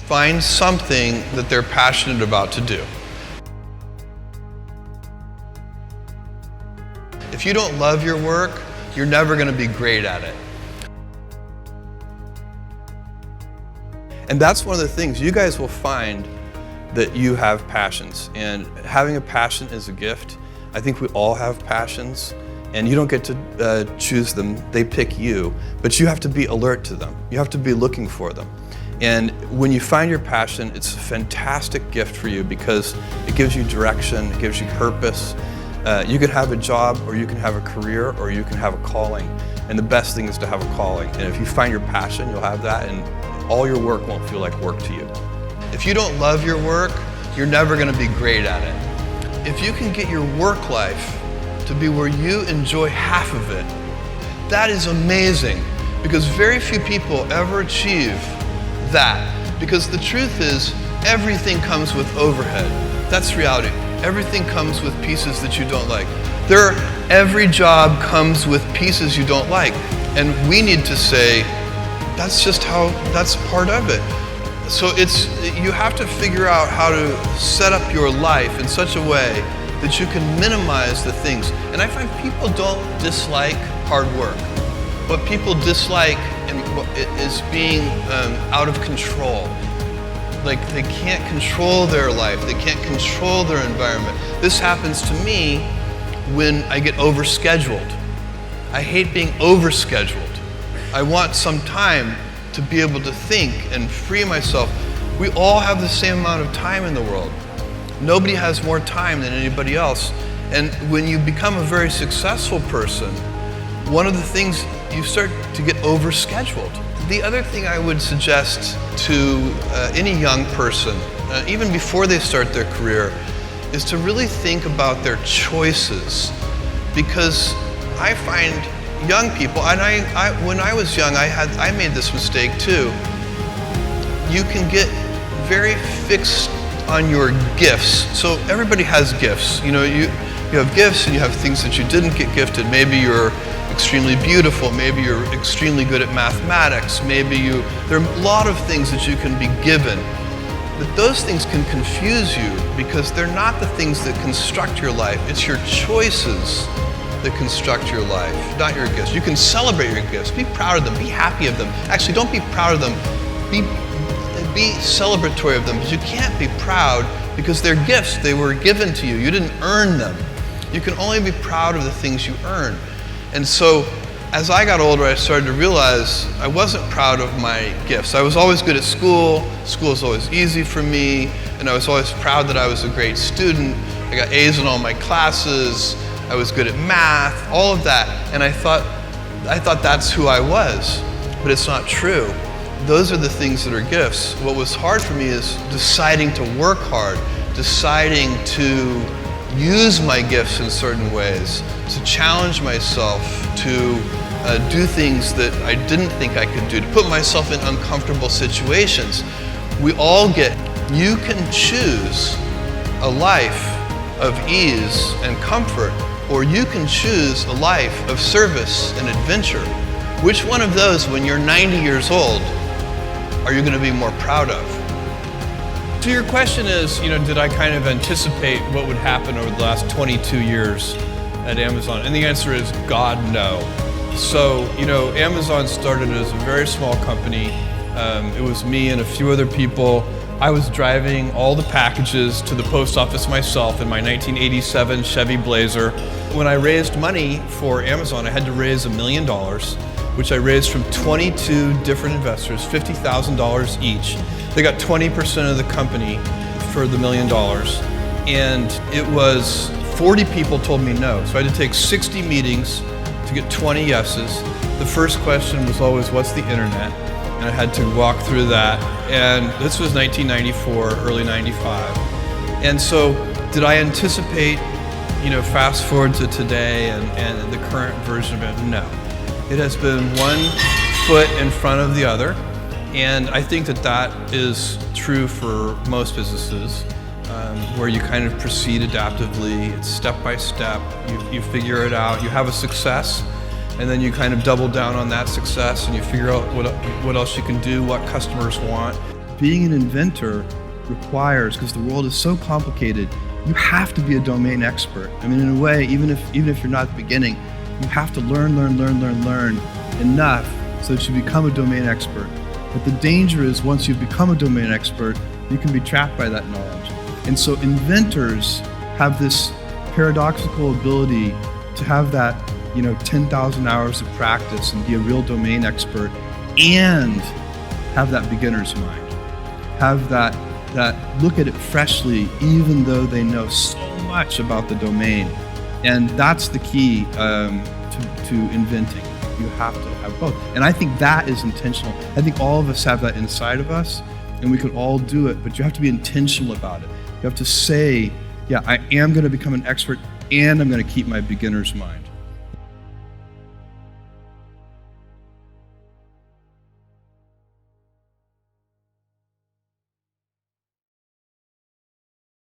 find something that they're passionate about to do. If you don't love your work, you're never going to be great at it. And that's one of the things, you guys will find that you have passions, and having a passion is a gift. I think we all have passions, and you don't get to choose them, they pick you, but you have to be alert to them. You have to be looking for them. And when you find your passion, it's a fantastic gift for you because it gives you direction, it gives you purpose. You could have a job, or you can have a career, or you can have a calling. And the best thing is to have a calling. And if you find your passion, you'll have that, and all your work won't feel like work to you. If you don't love your work, you're never going to be great at it. If you can get your work life to be where you enjoy half of it, that is amazing, because very few people ever achieve that. Because the truth is, everything comes with overhead. That's reality. Everything comes with pieces that you don't like. Every job comes with pieces you don't like. And we need to say, that's part of it. So you have to figure out how to set up your life in such a way that you can minimize the things. And I find people don't dislike hard work. What people dislike is being out of control. Like, they can't control their life, they can't control their environment. This happens to me when I get overscheduled. I hate being overscheduled. I want some time to be able to think and free myself. We all have the same amount of time in the world. Nobody has more time than anybody else. And when you become a very successful person, one of the things, you start to get overscheduled. The other thing I would suggest to any young person, even before they start their career, is to really think about their choices. Because I find young people, and when I was young, I made this mistake too. You can get very fixed on your gifts. So everybody has gifts. You know, you have gifts and you have things that you didn't get gifted. Maybe you're extremely beautiful, maybe you're extremely good at mathematics, there are a lot of things that you can be given. But those things can confuse you because they're not the things that construct your life. It's your choices that construct your life, not your gifts. You can celebrate your gifts, be proud of them, be happy of them. Actually, don't be proud of them, be celebratory of them, but you can't be proud because they're gifts. They were given to you. You didn't earn them. You can only be proud of the things you earn. And so, as I got older, I started to realize I wasn't proud of my gifts. I was always good at school. School was always easy for me, and I was always proud that I was a great student. I got A's in all my classes. I was good at math, all of that. And I thought that's who I was, but it's not true. Those are the things that are gifts. What was hard for me is deciding to work hard, deciding to use my gifts in certain ways, to challenge myself, to do things that I didn't think I could do, to put myself in uncomfortable situations. You can choose a life of ease and comfort, or you can choose a life of service and adventure. Which one of those, when you're 90 years old, are you going to be more proud of? So your question is, did I kind of anticipate what would happen over the last 22 years at Amazon? And the answer is, God, no. So, Amazon started as a very small company. It was me and a few other people. I was driving all the packages to the post office myself in my 1987 Chevy Blazer. When I raised money for Amazon, I had to raise $1 million, which I raised from 22 different investors, $50,000 each. They got 20% of the company for the $1 million. And it was 40 people told me no. So I had to take 60 meetings to get 20 yeses. The first question was always, what's the internet? And I had to walk through that. And this was 1994, early 95. And so did I anticipate, fast forward to today and the current version of it? No. It has been one foot in front of the other. And I think that is true for most businesses, where you kind of proceed adaptively. It's step by step. You figure it out. You have a success, and then you kind of double down on that success, and you figure out what else you can do, what customers want. being an inventor requires, because the world is so complicated, you have to be a domain expert. I mean, in a way, even if you're not at the beginning, you have to learn enough so that you become a domain expert. But the danger is, once you've become a domain expert, you can be trapped by that knowledge. And so inventors have this paradoxical ability to have that, 10,000 hours of practice and be a real domain expert, and have that beginner's mind. Have that look at it freshly, even though they know so much about the domain. And that's the key to inventing. You have to have both. And I think that is intentional. I think all of us have that inside of us, and we can all do it, but you have to be intentional about it. You have to say, yeah, I am going to become an expert, and I'm going to keep my beginner's mind.